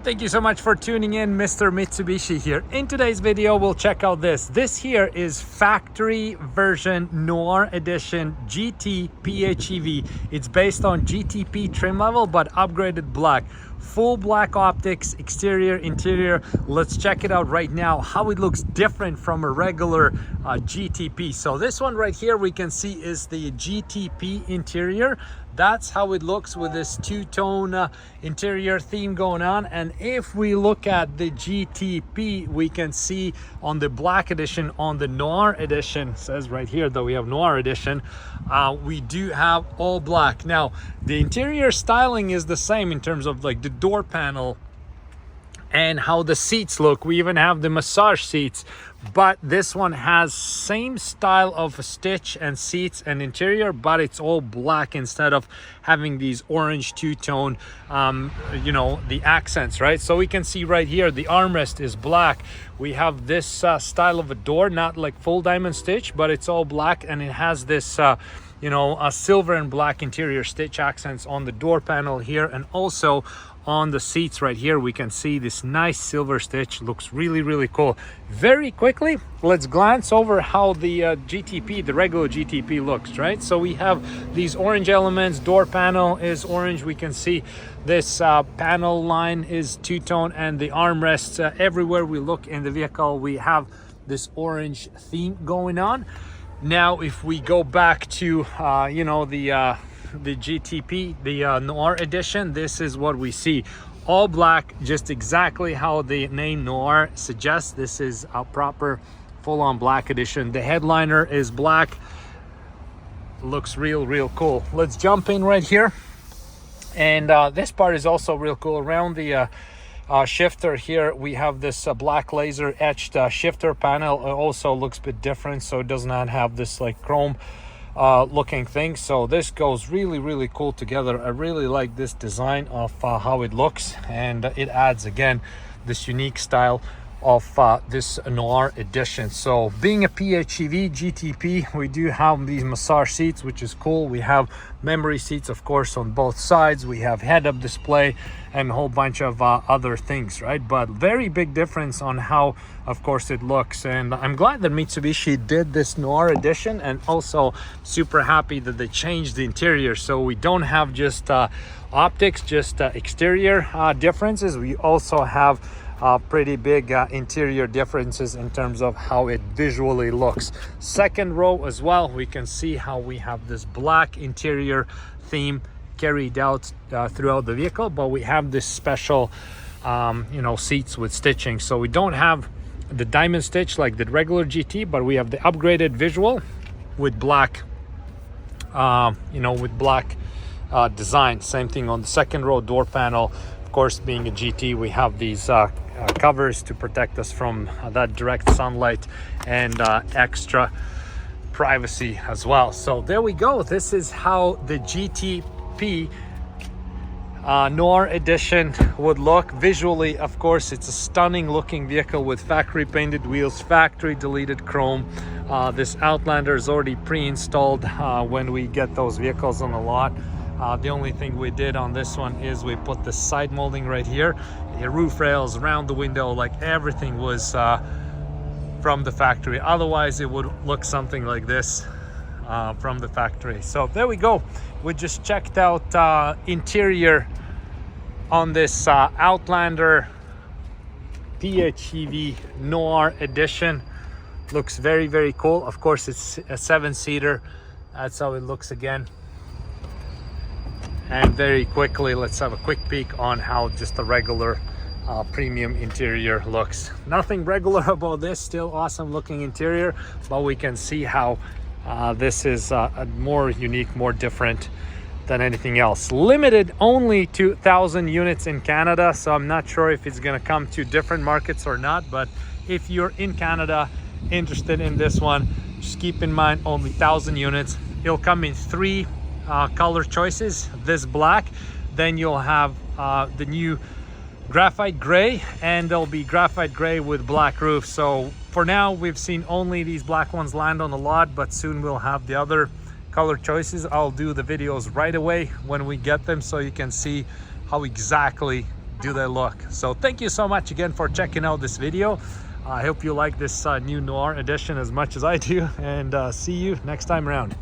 Thank you so much for tuning in. Mr. Mitsubishi here. In today's video, we'll check out this. This here is factory version NOIR edition GT PHEV. It's based on GTP trim level, but upgraded black. Full black optics, exterior, interior. Let's check it out right now, how it looks different from a regular GTP. So this one right here we can see is the GTP interior. That's how it looks with this two-tone interior theme going on. And if we look at the GTP, we can see on the black edition, on the NOIR edition, says right here that we have NOIR edition, we do have all black. Now, the interior styling is the same in terms of like the door panel and how the seats look. We even have the massage seats, but this one has same style of stitch and seats and interior, but it's all black instead of having these orange two-tone you know, the accents, right? So we can see right here the armrest is black. We have this style of a door, not like full diamond stitch, but it's all black, and it has this you know, a silver and black interior stitch accents on the door panel here, and also on the seats right here we can see this nice silver stitch. Looks really cool. Very quickly, let's glance over how the GTP, the regular GTP looks, right? So we have these orange elements. Door panel is orange. We can see this panel line is two-tone, and the armrests, everywhere we look in the vehicle we have this orange theme going on. Now if we go back to you know, the GTP, the NOIR edition, this is what we see. All black, just exactly how the name NOIR suggests. This is a proper full-on black edition. The headliner is black. Looks real cool. Let's jump in right here, and this part is also real cool. Around the shifter here we have this black laser etched shifter panel. Also looks a bit different, so it does not have this like chrome looking thing. So this goes really cool together. I really like this design of how it looks, and it adds again this unique style of this NOIR edition. So being a PHEV GTP, we do have these massage seats, which is cool. We have memory seats, of course, on both sides. We have head-up display and a whole bunch of other things, right? But very big difference on how, of course, it looks. And I'm glad that Mitsubishi did this NOIR edition, and also super happy that they changed the interior, so we don't have just optics, just exterior differences. We also have pretty big interior differences in terms of how it visually looks. Second row as well, we can see how we have this black interior theme carried out throughout the vehicle, but we have this special you know, seats with stitching. So we don't have the diamond stitch like the regular GT, but we have the upgraded visual with black you know, with black design. Same thing on the second row door panel. Of course, being a GT, we have these covers to protect us from that direct sunlight, and extra privacy as well. So there we go. This is how the GTP NOIR edition would look visually. Of course, it's a stunning looking vehicle with factory painted wheels, factory deleted chrome. This Outlander is already pre-installed when we get those vehicles on the lot. The only thing we did on this one is we put the side molding right here, the roof rails around the window, like everything was from the factory. Otherwise it would look something like this from the factory. So there we go. We just checked out interior on this Outlander PHEV NOIR edition. Looks very cool. Of course, it's a 7-seater. That's how it looks again. And very quickly, let's have a quick peek on how just the regular premium interior looks. Nothing regular about this, still awesome looking interior, but we can see how this is a more unique, more different than anything else. Limited only to 1,000 units in Canada, so I'm not sure if it's gonna come to different markets or not, but if you're in Canada interested in this one, just keep in mind only 1,000 units. It'll come in 3 color choices. This black, then you'll have the new graphite gray, and there'll be graphite gray with black roof. So for now we've seen only these black ones land on the lot, but soon we'll have the other color choices. I'll do the videos right away when we get them, so you can see how exactly do they look. So thank you so much again for checking out this video. I hope you like this new Noir edition as much as I do, and see you next time around.